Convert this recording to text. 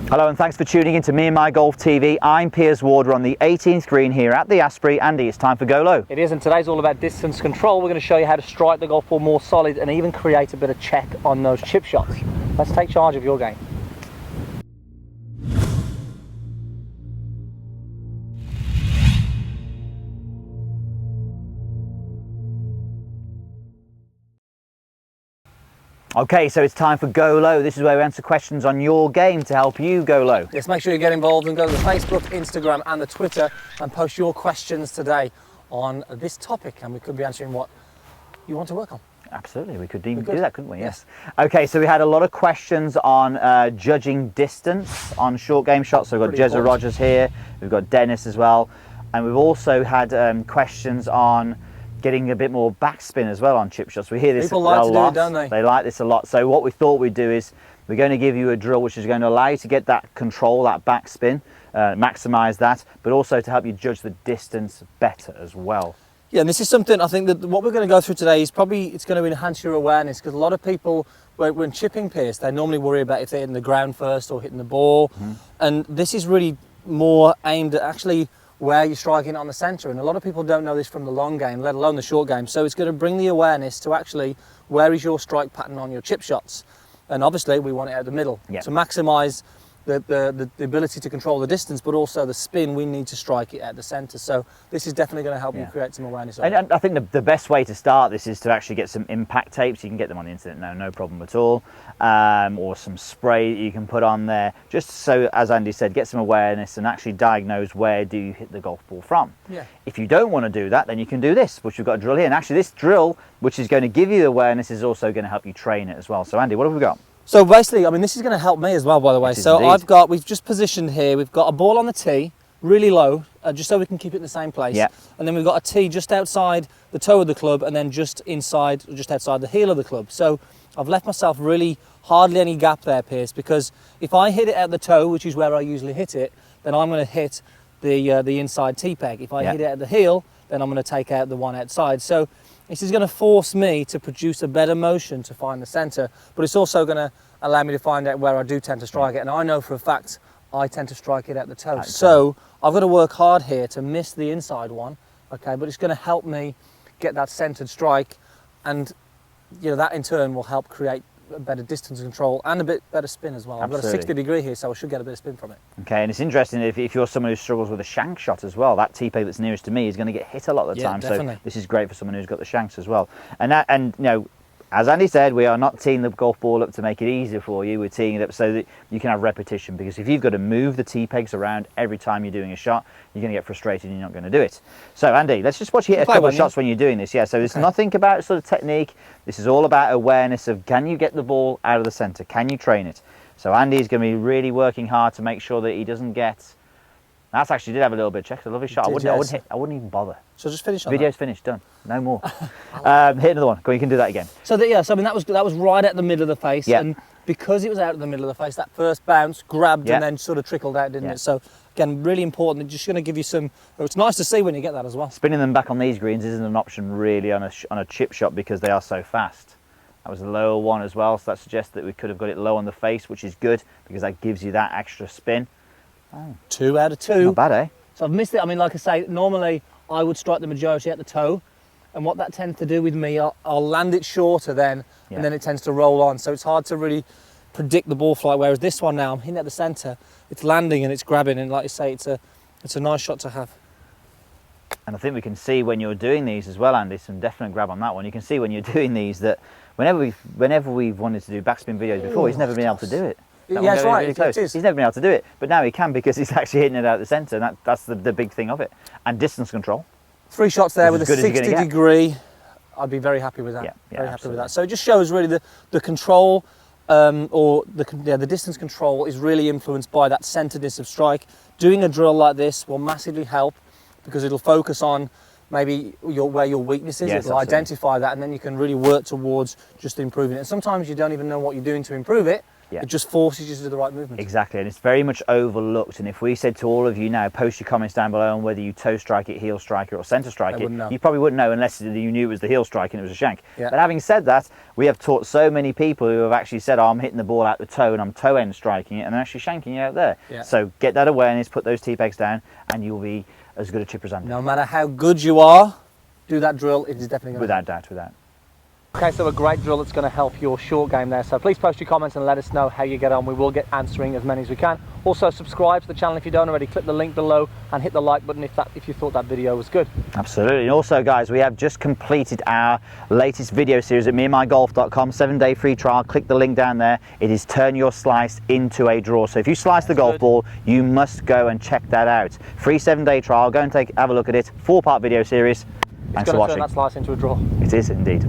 Hello and thanks for tuning in to Me and My Golf TV. I'm Piers Ward. We're on the 18th green here at the Asprey. Andy, it's time for Go Low. It is, and today's all about distance control. We're going to show you how to strike the golf ball more solid and even create a bit of check on those chip shots. Let's take charge of your game. Okay, so it's time for Go Low. This is where we answer questions on your game to help you go low. Yes, make sure you get involved and go to the Facebook, Instagram and the Twitter and post your questions today on this topic, and we could be answering what you want to work on. Absolutely, we could even do that, couldn't we? Yes. Okay, so we had a lot of questions on judging distance on short game shots. So we've got Jezza Rogers here, we've got Dennis as well, and we've also had questions on getting a bit more backspin as well on chip shots. We hear this People like to a lot. do it, don't they? They like this a lot. So what we thought we'd do is we're going to give you a drill which is going to allow you to get that control, that backspin, maximize that, but also to help you judge the distance better as well. Yeah, and this is something I think that what we're going to go through today is probably, it's going to enhance your awareness, because a lot of people, when chipping Piers, they normally worry about if they're hitting the ground first or hitting the ball. And this is really more aimed at actually where you're striking on the centre, and a lot of people don't know this from the long game, let alone the short game. So it's going to bring the awareness to actually where is your strike pattern on your chip shots, and obviously we want it out the middle to maximise the ability to control the distance, but also the spin. We need to strike it at the centre. So this is definitely going to help you create some awareness. And I think the best way to start this is to actually get some impact tapes. You can get them on the internet now, no problem at all, or some spray that you can put on there, just so, as Andy said, get some awareness and actually diagnose where do you hit the golf ball from. If you don't want to do that, then you can do this, which we've got a drill here, and actually this drill, which is going to give you the awareness, is also going to help you train it as well. So Andy, what have we got? So basically, I mean, this is going to help me as well, by the way. So we've just positioned here, we've got a ball on the tee, really low, just so we can keep it in the same place. And then we've got a tee just outside the toe of the club, and then just inside, just outside the heel of the club. So I've left myself really hardly any gap there, Piers, because if I hit it at the toe, which is where I usually hit it, then I'm going to hit the inside tee peg. If I hit it at the heel, then I'm going to take out the one outside. So this is going to force me to produce a better motion to find the centre, but it's also going to allow me to find out where I do tend to strike it. And I know for a fact I tend to strike it at the toe. So I've got to work hard here to miss the inside one, okay? But it's going to help me get that centred strike, and you know that in turn will help create a better distance control and a bit better spin as well. I've got a 60 degree here, so I should get a bit of spin from it. Okay, and it's interesting if you're someone who struggles with a shank shot as well, that tee peg that's nearest to me is going to get hit a lot of the time. Definitely. So this is great for someone who's got the shanks as well. And you know, as Andy said, we are not teeing the golf ball up to make it easier for you. We're teeing it up so that you can have repetition, because if you've got to move the tee pegs around every time you're doing a shot, you're going to get frustrated and you're not going to do it. So Andy, let's just watch you hit a couple of shots when you're doing this. So it's nothing about sort of technique. This is all about awareness of, can you get the ball out of the centre? Can you train it? So Andy's going to be really working hard to make sure that he doesn't get... That's actually did have a little bit of check. It's a lovely shot. I wouldn't even bother. So just finish on Video's finished, done. No more. Hit another one. Go on, you can do that again. So I mean that was right at the middle of the face, and because it was out of the middle of the face, that first bounce grabbed and then sort of trickled out, didn't it? So again, really important. It's just going to give you some. It's nice to see when you get that as well. Spinning them back on these greens isn't an option really on a chip shot, because they are so fast. That was a lower one as well, so that suggests that we could have got it low on the face, which is good because that gives you that extra spin. 2 out of 2. Not bad, eh? So I've missed it. I mean, like I say, normally I would strike the majority at the toe, and what that tends to do with me, I'll land it shorter then, and then it tends to roll on. So it's hard to really predict the ball flight. Whereas this one now, I'm hitting at the centre, it's landing and it's grabbing, and like you say, it's a nice shot to have. And I think we can see when you're doing these as well, Andy, some definite grab on that one. You can see when you're doing these that whenever we've wanted to do backspin videos before, he's never been able to do it. That's right, really close. He's never been able to do it, but now he can, because he's actually hitting it out of the centre, and that's the big thing of it. And distance control. 3 shots there with a 60 degree. I'd be very happy with that. Very happy with that. So it just shows really the control, or the distance control is really influenced by that centeredness of strike. Doing a drill like this will massively help, because it'll focus on maybe where your weakness is. It'll identify that, and then you can really work towards just improving it. And sometimes you don't even know what you're doing to improve it, Yeah. It just forces you to do the right movement. Exactly, and it's very much overlooked. And if we said to all of you now, post your comments down below on whether you toe strike it, heel strike it, or centre strike it, you probably wouldn't know unless you knew it was the heel strike and it was a shank. Yeah. But having said that, we have taught so many people who have actually said, oh, I'm hitting the ball out the toe and I'm toe end striking it, and they're actually shanking it out there. Yeah. So get that awareness, put those T-pegs down, and you'll be as good a chipper as Andy. No matter how good you are, do that drill. It is definitely going to Without doubt, without. Okay, so a great drill that's going to help your short game there. So please post your comments and let us know how you get on. We will get answering as many as we can. Also, subscribe to the channel if you don't already. Click the link below and hit the like button if you thought that video was good. Absolutely. And also, guys, we have just completed our latest video series at meandmygolf.com, 7-day free trial. Click the link down there. It is turn your slice into a draw. So if you slice the golf ball, you must go and check that out. Free 7-day trial. Go and have a look at it. 4-part video series. Thanks for watching. Turn that slice into a draw. It is indeed.